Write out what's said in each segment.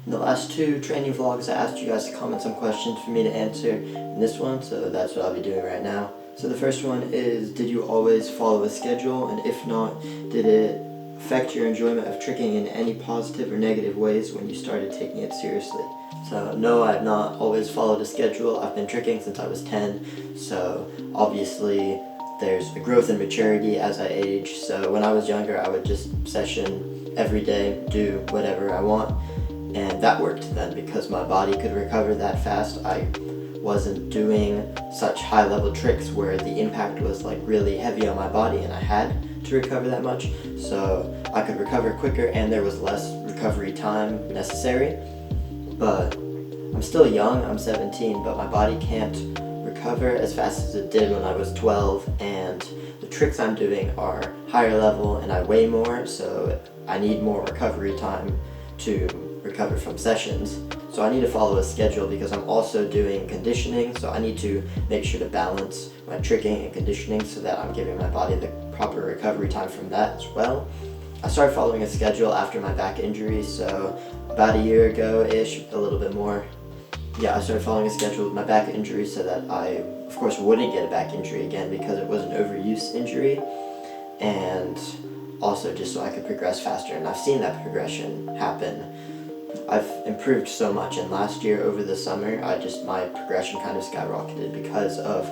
In the last two training vlogs, I asked you guys to comment some questions for me to answer in this one, so that's what I'll be doing right now. So the first one is, did you always follow a schedule? And if not, did it affect your enjoyment of tricking in any positive or negative ways when you started taking it seriously? So no, I have not always followed a schedule. I've been tricking since I was 10, so obviously there's a growth in maturity as I age. So when I was younger, I would just session every day, do whatever I want, and that worked then because my body could recover that fast. I wasn't doing such high level tricks where the impact was like really heavy on my body and I had to recover that much, so I could recover quicker and there was less recovery time necessary. But I'm still young, I'm 17, but my body can't recover as fast as it did when I was 12, and the tricks I'm doing are higher level and I weigh more, so I need more recovery time to recover from sessions. So I need to follow a schedule because I'm also doing conditioning, so I need to make sure to balance my tricking and conditioning so that I'm giving my body the proper recovery time from that as well. I started following a schedule after my back injury, so about a year ago-ish, a little bit more. Yeah, I started following a schedule with my back injury so that I, of course, wouldn't get a back injury again because it was an overuse injury, and also just so I could progress faster, and I've seen that progression happen. I've improved so much, and last year over the summer, my progression kind of skyrocketed because of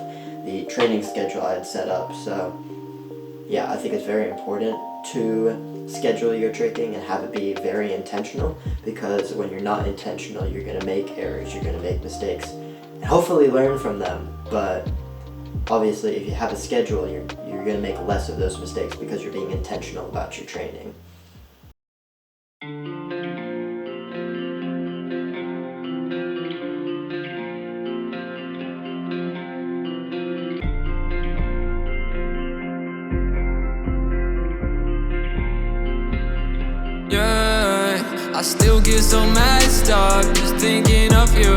the training schedule I had set up. So yeah, I think it's very important to schedule your tricking and have it be very intentional, because when you're not intentional, you're going to make errors, you're going to make mistakes, and hopefully learn from them. But obviously, if you have a schedule, you're going to make less of those mistakes because you're being intentional about your training. Yeah, I still get so messed up just thinking of you.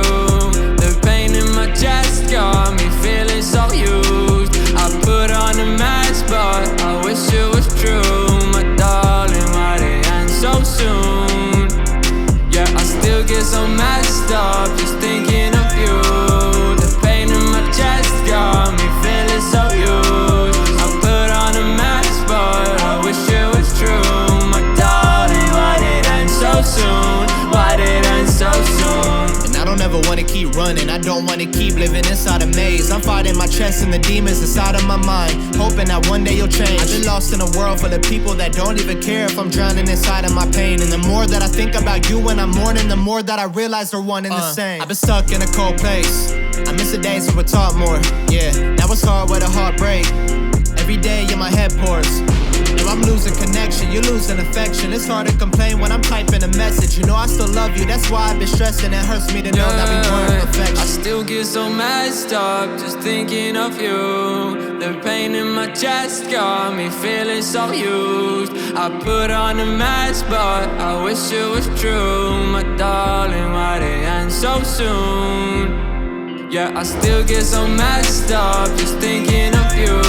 The pain in my chest got me feeling so used. I put on a mask, but I wish it was true. My darling, why did it end so soon? Yeah, I still get so messed up just thinking of you. The pain in my chest got me feeling so used. I put on a mask, but I wish it was true. My darling, why did it end so soon? Why did it end so soon? And I don't ever wanna keep running, I don't wanna keep living inside a maze. I'm fighting my chest and the demons inside of my mind, hoping that one day you'll change. I've been lost in a world full of people that don't even care if I'm drowning inside of my pain. And the more that I think about you when I'm mourning, the more that I realize they're one and the same. I've been stuck in a cold place, I miss the days we would talk more. Yeah, now it's hard with a heartbreak. Every day in my head pours. If I'm losing connection, you're losing affection. It's hard to complain when I'm typing a message. You know I still love you, that's why I've been stressing. It hurts me to know that we weren't perfection. I still get so messed up just thinking of you. The pain in my chest got me feeling so used. I put on a mask, but I wish it was true. My darling, why did it end so soon? Yeah, I still get so messed up just thinking of you.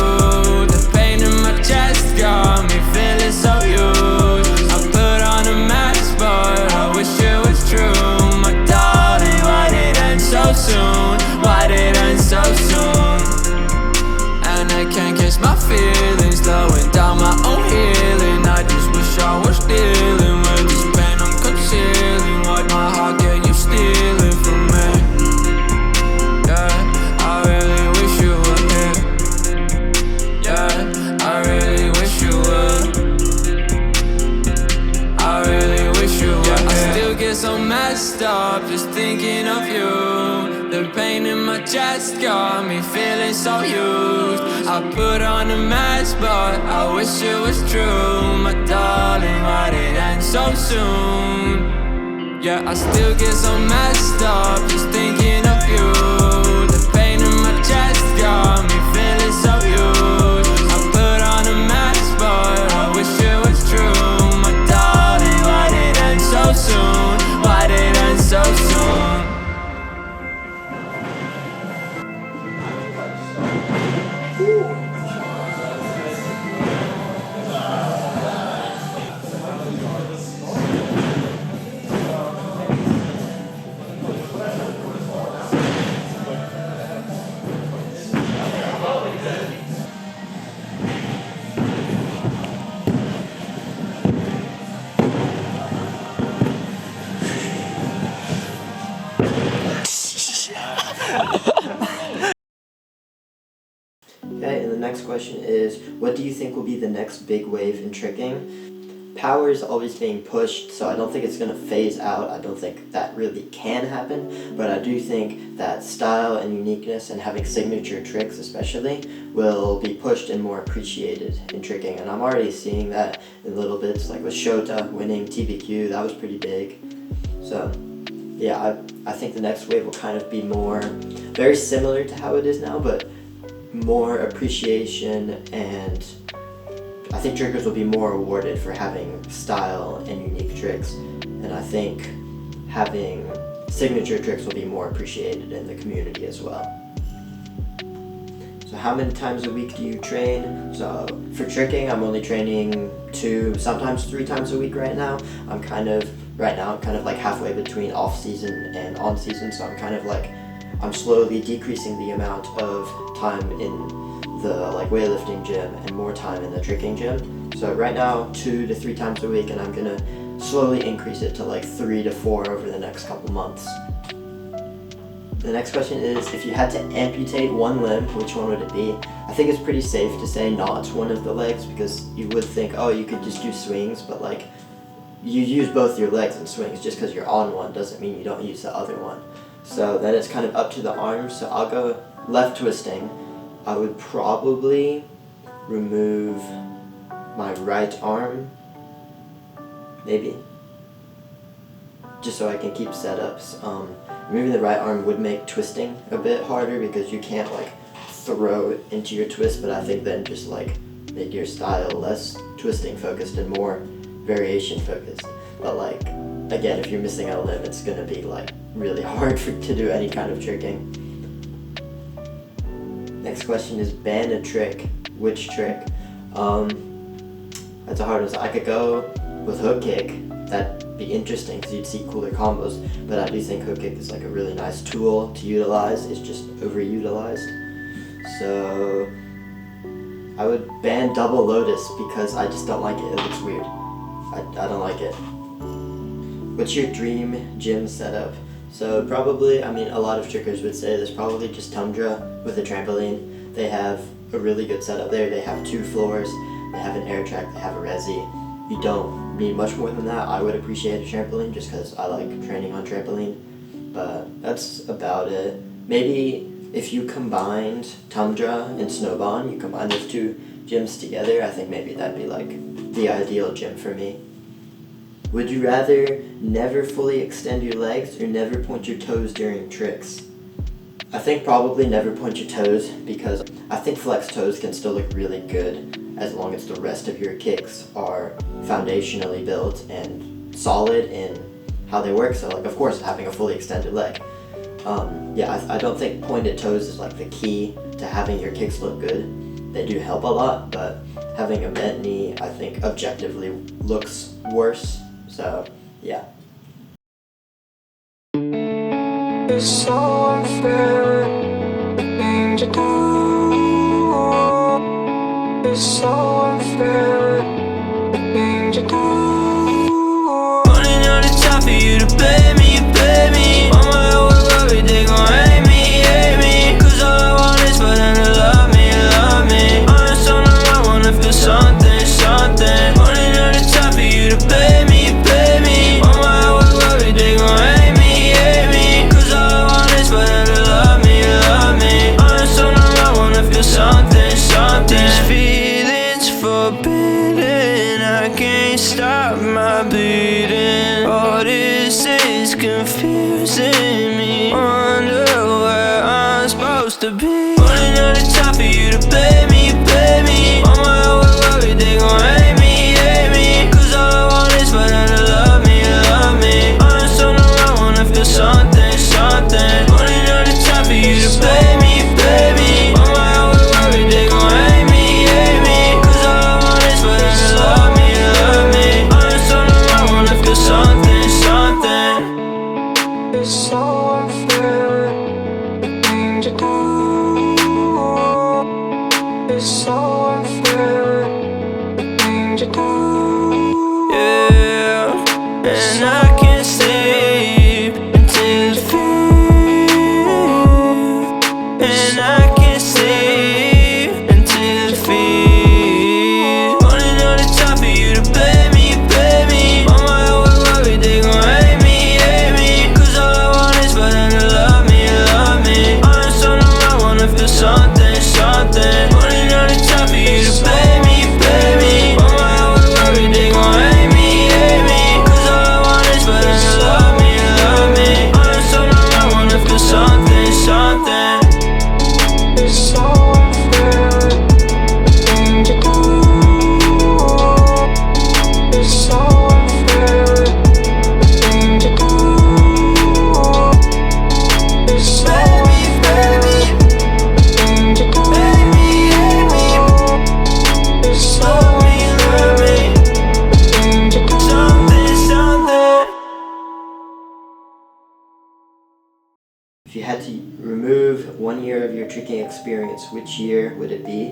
The pain in my chest got me feeling so used. I put on a mask, but I wish it was true. My darling, why did it end so soon? Why did it end so soon? And I can't catch my feelings, slowing down my own healing. I just wish I was dealing with this pain I'm concealing. What my heart can you stealing from me? Yeah, I really wish you were here. Yeah, I really wish you were. I really wish you were. I still get so messed up just thinking of you. The pain in my chest got me feeling so used. I put on a mask, but I wish it was true. My darling, why did it end so soon? Yeah, I still get so messed up just thinking of you. The pain in my chest got me feeling so used. I put on a mask, but I wish it was true. My darling, why did it end so soon? Why did it end so soon? next question is, what do you think will be the next big wave in tricking? Power is always being pushed, so I don't think it's going to phase out. I don't think that really can happen, but I do think that style and uniqueness and having signature tricks especially will be pushed and more appreciated in tricking, and I'm already seeing that in little bits, like with Shota winning TBQ, that was pretty big. So yeah, I think the next wave will kind of be more, very similar to how it is now, but more appreciation, and I think trickers will be more awarded for having style and unique tricks, and I think having signature tricks will be more appreciated in the community as well. So how many times a week do you train? So for tricking, I'm only training 2, sometimes 3 times a week right now. I'm kind of like halfway between off season and on season, so I'm slowly decreasing the amount of time in the weightlifting gym and more time in the tricking gym. So right now 2 to 3 times a week, and I'm gonna slowly increase it to 3 to 4 over the next couple months. The next question is, if you had to amputate one limb, which one would it be? I think it's pretty safe to say not one of the legs, because you would think, oh, you could just do swings, but you use both your legs in swings. Just because you're on one doesn't mean you don't use the other one. So then it's kind of up to the arms, so I'll go left twisting. I would probably remove my right arm, maybe, just so I can keep setups. Removing the right arm would make twisting a bit harder because you can't throw it into your twist, but I think then just make your style less twisting focused and more variation focused. But again, if you're missing out a limb, it's gonna be really hard to do any kind of tricking. Next question is, ban a trick. Which trick? That's a hard one. So I could go with hook kick. That'd be interesting because you'd see cooler combos, but I do think hook kick is a really nice tool to utilize. It's just overutilized. So I would ban double lotus because I just don't like it. It looks weird. I don't like it. What's your dream gym setup? So probably, a lot of trickers would say there's probably just Tundra with a trampoline. They have a really good setup there. They have 2 floors, they have an air track, they have a resi. You don't need much more than that. I would appreciate a trampoline just because I like training on trampoline, but that's about it. Maybe if you combined Tundra and Snowbond, you combine those 2 gyms together, I think maybe that'd be the ideal gym for me. Would you rather never fully extend your legs or never point your toes during tricks? I think probably never point your toes, because I think flex toes can still look really good as long as the rest of your kicks are foundationally built and solid in how they work. So of course having a fully extended leg. I don't think pointed toes is the key to having your kicks look good. They do help a lot, but having a bent knee I think objectively looks worse. So, yeah. It's so unfair, the things you do. It's so unfair, the things you do. Running out of time for you to pay me, pay me. On my own worry, they gon' hate me. Cause all I want is for them to love me, love me. I'm just on the run, wanna feel something, something. Running out of time for you to pay me. These feelings forbidden, I can't stop my bleeding. All this is confusing me. Wonder where I'm supposed to be. Running out of time for you to pay me, pay me. On my own worry, they gon' hate me. Cause all I want is for them to love me, love me. I'm just on the run, wanna feel something, something. Running out of time for you to pay me, pay me. On my own worry, they gon' hate me. Cause all I want is for them to love me, love me. I'm just on the run, wanna feel tricking experience, which year would it be?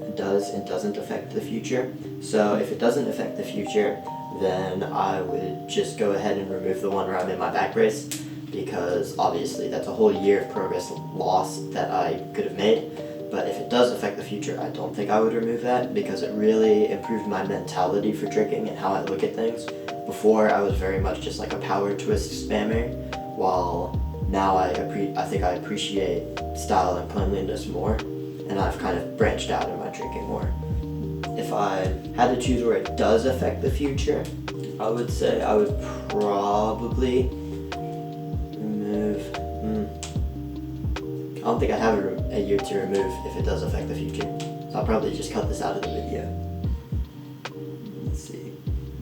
It does and doesn't affect the future. So if it doesn't affect the future, then I would just go ahead and remove the one where I'm in my back brace, because obviously that's a whole year of progress lost that I could have made. But if it does affect the future, I don't think I would remove that, because it really improved my mentality for tricking and how I look at things. Before, I was very much just like a power twist spammer, while now I think I appreciate style and cleanliness more, and I've kind of branched out in my tricking more. If I had to choose where it does affect the future, I would say I would probably remove... I don't think I'd have a year to remove if it does affect the future. So I'll probably just cut this out of the video. Let's see.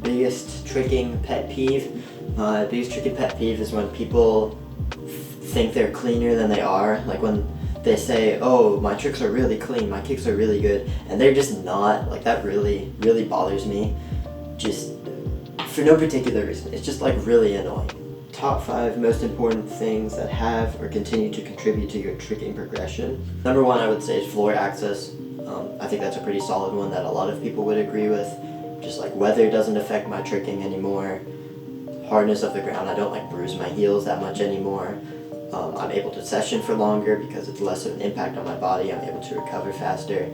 Biggest tricking pet peeve? My biggest tricking pet peeve is when people think they're cleaner than they are. Like when they say, oh, my tricks are really clean, my kicks are really good, and they're just not. Like that really bothers me. Just for no particular reason. It's just like really annoying. Top 5 most important things that have or continue to contribute to your tricking progression. Number 1, I would say, is floor access. I think that's a pretty solid one that a lot of people would agree with. Just like weather doesn't affect my tricking anymore. Hardness of the ground, I don't like bruise my heels that much anymore. I'm able to session for longer because it's less of an impact on my body. I'm able to recover faster.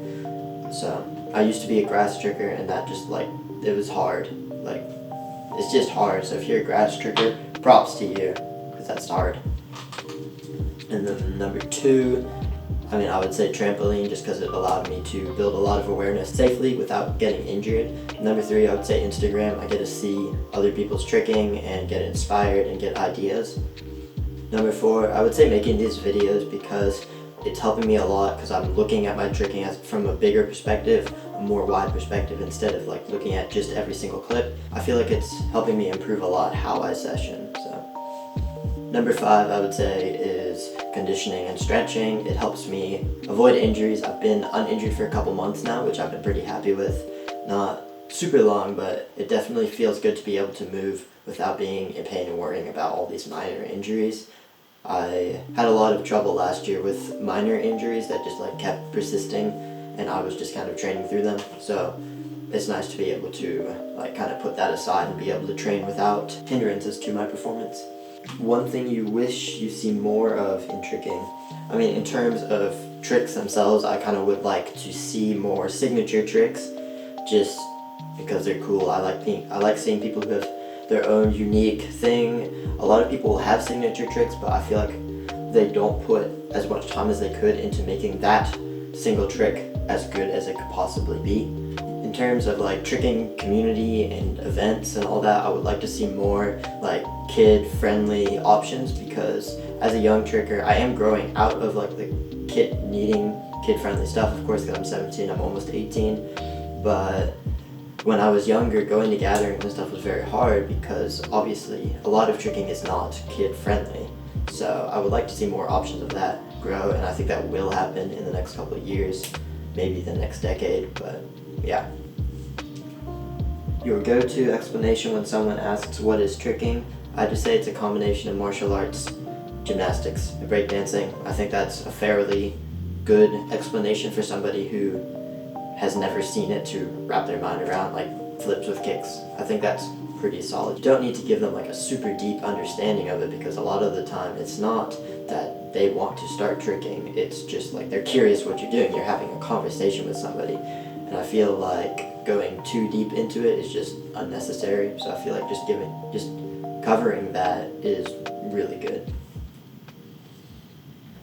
So I used to be a grass tricker, and that just like, it was hard. Like, it's just hard. So if you're a grass tricker, props to you, because that's hard. And then number 2, I would say trampoline, just because it allowed me to build a lot of awareness safely without getting injured. Number 3, I would say Instagram. I get to see other people's tricking and get inspired and get ideas. Number 4, I would say making these videos, because it's helping me a lot, because I'm looking at my tricking from a bigger perspective, a more wide perspective, instead of like looking at just every single clip. I feel like it's helping me improve a lot how I session. So number 5, I would say, is conditioning and stretching. It helps me avoid injuries. I've been uninjured for a couple months now, which I've been pretty happy with. Not super long, but it definitely feels good to be able to move without being in pain and worrying about all these minor injuries. I had a lot of trouble last year with minor injuries that just like kept persisting, and I was just kind of training through them. So it's nice to be able to like kind of put that aside and be able to train without hindrances to my performance. One thing you wish you see more of in tricking? In terms of tricks themselves, I kind of would like to see more signature tricks, just because they're cool. I like seeing people who have their own unique thing. A lot of people have signature tricks, but I feel like they don't put as much time as they could into making that single trick as good as it could possibly be. In terms of like tricking community and events and all that, I would like to see more like kid-friendly options, because as a young tricker, I am growing out of like the needing kid-friendly stuff, of course, because I'm 17, I'm almost 18, but when I was younger, going to gatherings and stuff was very hard, because obviously a lot of tricking is not kid-friendly. So I would like to see more options of that grow, and I think that will happen in the next couple of years, maybe the next decade, but yeah. Your go-to explanation when someone asks what is tricking? I just say it's a combination of martial arts, gymnastics, and breakdancing. I think that's a fairly good explanation for somebody who has never seen it to wrap their mind around, like flips with kicks. I think that's pretty solid. You don't need to give them like a super deep understanding of it, because a lot of the time it's not that they want to start tricking, it's just like they're curious what you're doing. You're having a conversation with somebody, and I feel like going too deep into it is just unnecessary. So I feel like just covering that is really good.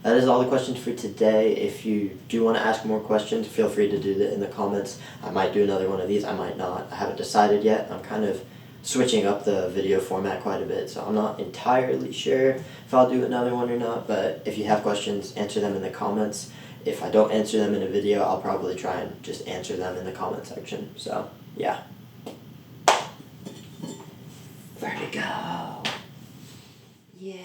That is all the questions for today. If you do want to ask more questions, feel free to do that in the comments. I might do another one of these, I might not. I haven't decided yet. I'm kind of switching up the video format quite a bit, so I'm not entirely sure if I'll do another one or not, but if you have questions, answer them in the comments. If I don't answer them in a video, I'll probably try and just answer them in the comment section. So, yeah. Vertigo. Yeah.